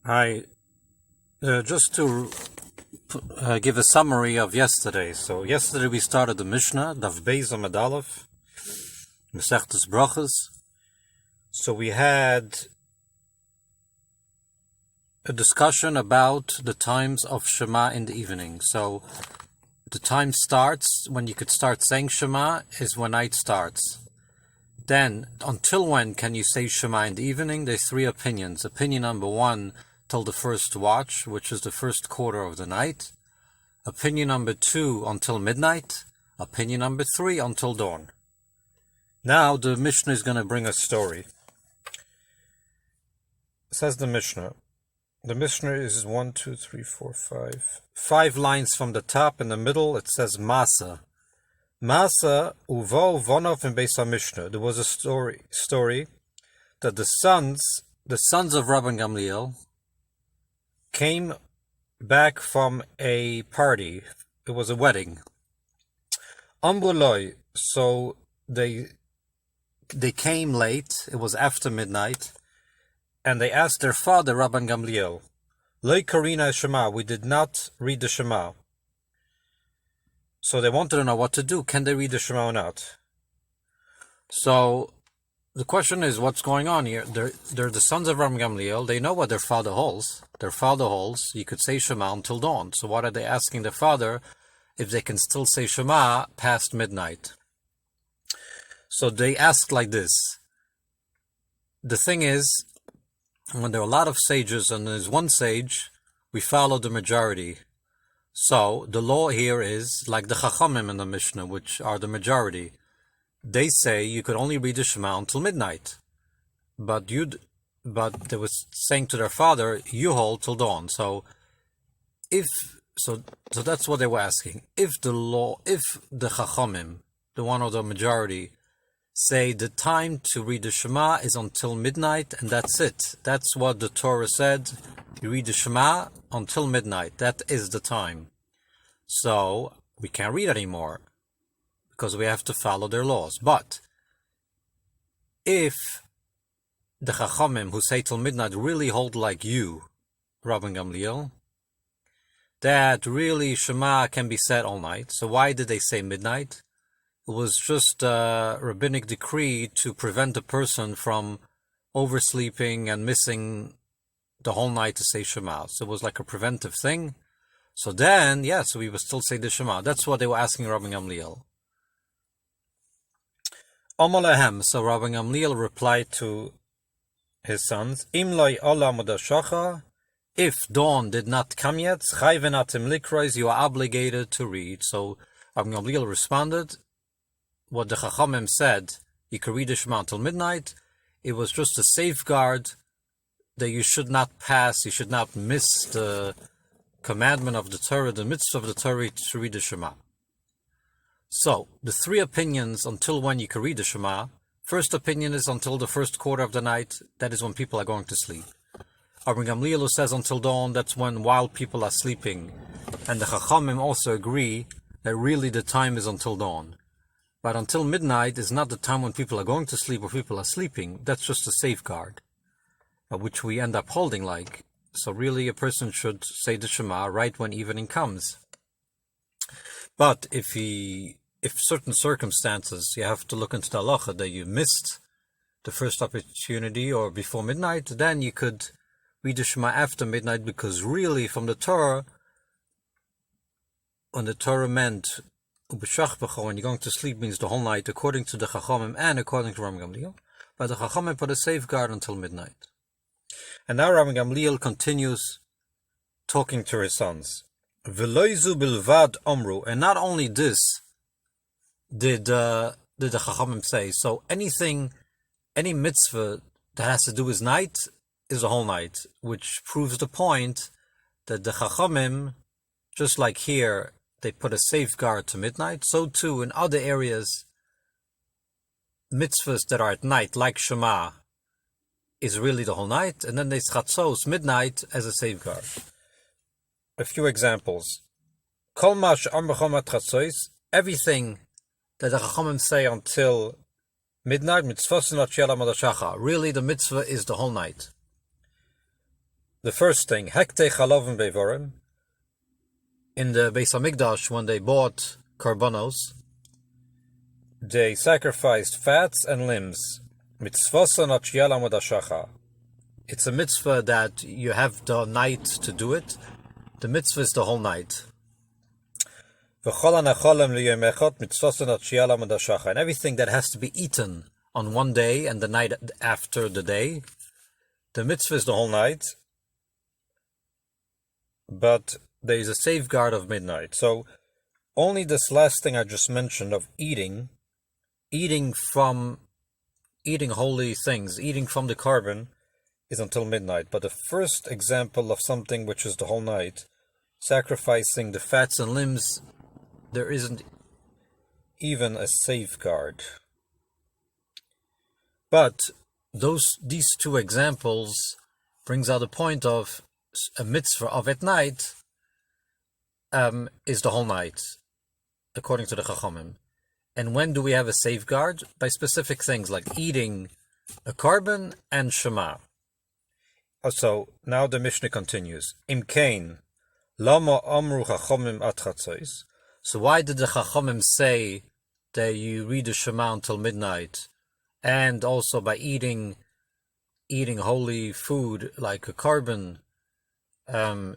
Hi, just to give a summary of yesterday. So yesterday we started the Mishnah, Daf Beis Amud Aleph, Masechtas Berochos. So we had a discussion about the times of Shema in the evening. So the time starts when you could start saying Shema is when night starts. Then, until when can you say Shema in the evening? There's three opinions. Opinion number one, till the first watch, which is the first quarter of the night. Opinion number two, until midnight. Opinion number three, until dawn. Now the Mishnah is going to bring a story. Says the Mishnah. The Mishnah is 5 lines from the top. In the middle it says Masa. Masa uvo vonov in Beis HaMishnah. There was a story that the sons of Rabban Gamliel came back from a party. It was a wedding. Ambuloi, so they came late. It was after midnight, and they asked their father Rabban Gamliel, Loi karina Shema. We did not read the Shema. So they wanted to know what to do. Can they read the Shema or not? So the question is, what's going on here? They're the sons of Rabban Gamliel. They know what their father holds. Their father holds, you could say Shema until dawn. So what are they asking their father if they can still say Shema past midnight? So they asked like this. The thing is, when there are a lot of sages and there's one sage, we follow the majority. So the law here is like the Chachamim in the Mishnah, which are the majority. They say you could only read the Shema until midnight. But they were saying to their father, you hold till dawn. So that's what they were asking. If the Chachamim, the one of the majority, say the time to read the Shema is until midnight, and that's it. That's what the Torah said. You read the Shema until midnight. That is the time. So we can't read anymore because we have to follow their laws. But if the Chachamim who say till midnight really hold like you, Rabban Gamliel, that really Shema can be said all night. So why did they say midnight? It was just a rabbinic decree to prevent a person from oversleeping and missing the whole night to say Shema. So it was like a preventive thing. So then, so we would still say the Shema. That's what they were asking Rabban Gamliel. Omalahem. So Rabban Gamliel replied to his sons, Imloi olam shacha. If dawn did not come yet, chayvenatim likrois, you are obligated to read. So Rabban Gamliel responded, what the Chachamim said, you could read the Shema until midnight. It was just a safeguard that you should not pass, you should not miss the commandment of the Torah, the mitzvah of the Torah to read the Shema. So, the three opinions until when you can read the Shema. First opinion is until the first quarter of the night. That is when people are going to sleep. Rabban Gamliel says until dawn, that's while people are sleeping. And the Chachamim also agree that really the time is until dawn. But until midnight is not the time when people are going to sleep or people are sleeping. That's just a safeguard, which we end up holding like. So really a person should say the Shema right when evening comes. But if certain circumstances, you have to look into the halacha that you missed the first opportunity or before midnight, then you could read the Shema after midnight, because really from the Torah, when the Torah meant when you're going to sleep means the whole night, according to the Chachamim and according to Rabban Gamliel. But the Chachamim put a safeguard until midnight. And now Rabban Gamliel continues talking to his sons. V'loizu bilvad omru. And not only this did the Chachamim say. So any mitzvah that has to do with night is the whole night, which proves the point that the Chachamim, just like here, they put a safeguard to midnight. So too in other areas, mitzvahs that are at night, like Shema, is really the whole night. And then there's Chatzos, midnight, as a safeguard. A few examples. Kol ma she'amar chomat Chatzos, everything that the Chachamim say until midnight, mitzvah not she'ala madashacha. Really the mitzvah is the whole night. The first thing, Hekte Chalavim Bevorim. In the Beis Hamikdash, when they bought karbanos, they sacrificed fats and limbs. Mitzvasan Achiyal Amud Hashacha. It's a mitzvah that you have the night to do it. The mitzvah is the whole night. And everything that has to be eaten on one day and the night after the day, the mitzvah is the whole night. But there is a safeguard of midnight. So only this last thing I just mentioned of eating holy things, eating from the carbon, is until midnight. But the first example of something which is the whole night, sacrificing the fats and limbs, there isn't even a safeguard. But these two examples brings out the point of a mitzvah of at night is the whole night, according to the Chachamim. And when do we have a safeguard? By specific things like eating a carbon and Shema. So now the Mishnah continues. Im kain, lama amru Chachamim at chatzos. So why did the Chachamim say that you read the Shema until midnight, and also by eating holy food like a carbon,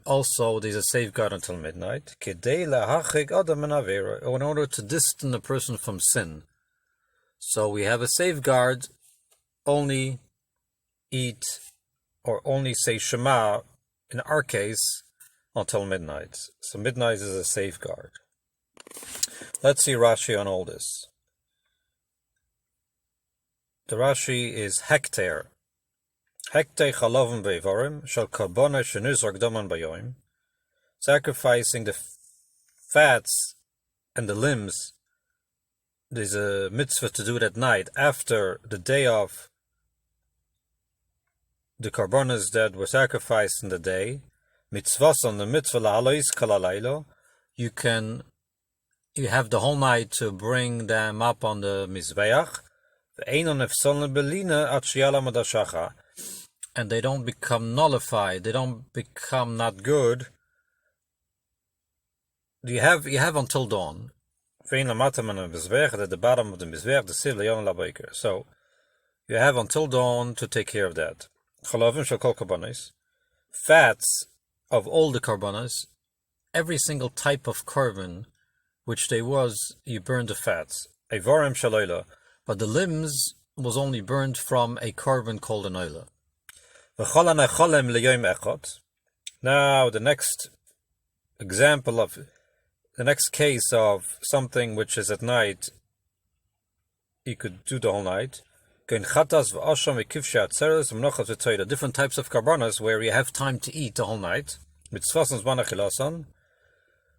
also there's a safeguard until midnight, in order to distance a person from sin. So we have a safeguard, only eat or only say Shema, in our case, until midnight. So midnight is a safeguard. Let's see Rashi on all this. The Rashi is hekter. Hekter chalavim beivarim shal karbona shenuzrak daman bayoim. Sacrificing the fats and the limbs. There's a mitzvah to do it at night after the day of the karbonas that were sacrificed in the day. Mitzvahs on the mitzvah la'alois kalalaylo. You have the whole night to bring them up on the mizbeach. And they don't become nullified. They don't become not good. You have until dawn. At the bottom of the mizbeach, so you have until dawn to take care of that. Fats of all the karbanas, every single type of carbon which there was, you burned the fats. But the limbs was only burned from a carbon called an oila. Now the next case of something which is at night, you could do the whole night. Different types of karbanas where you have time to eat the whole night.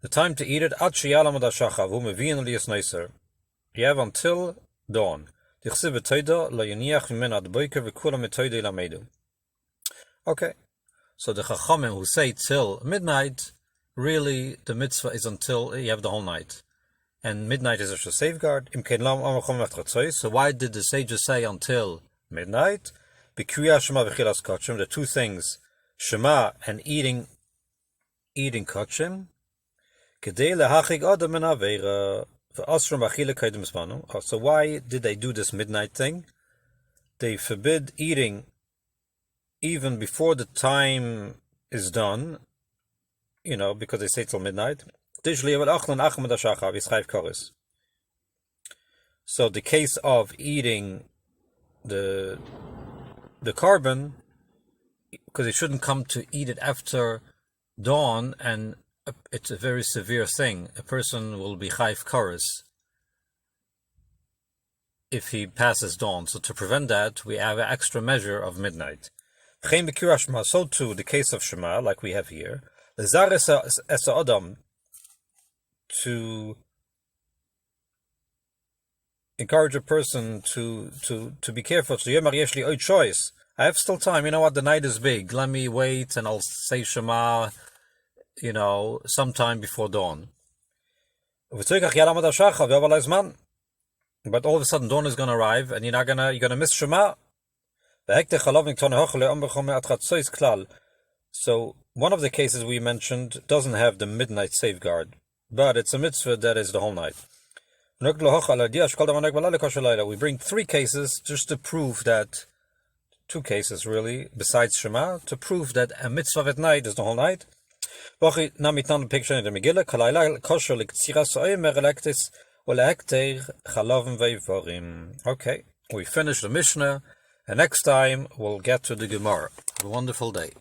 The time to eat it, you have until dawn. Okay, so the Chachamim who say till midnight, really the mitzvah is until you have the whole night. And midnight is a safeguard. So why did the sages say until midnight? The two things, Shema and eating kachim. So why did they do this midnight thing? They forbid eating even before the time is done, because they say till midnight. So the case of eating the carbon, because they shouldn't come to eat it after dawn, and it's a very severe thing. A person will be chayv kares if he passes dawn. So to prevent that, we have an extra measure of midnight. So too, the case of Shema, like we have here, to encourage a person to be careful. So choice. I have still time. You know what? The night is big. Let me wait, and I'll say Shema, sometime before dawn. But all of a sudden, dawn is going to arrive, and you're going to miss Shema. So one of the cases we mentioned doesn't have the midnight safeguard, but it's a mitzvah that is the whole night. We bring 3 cases just to prove that, 2 cases really, besides Shema, to prove that a mitzvah at night is the whole night. Okay, we finished the Mishnah, and next time we'll get to the Gemara. Have a wonderful day.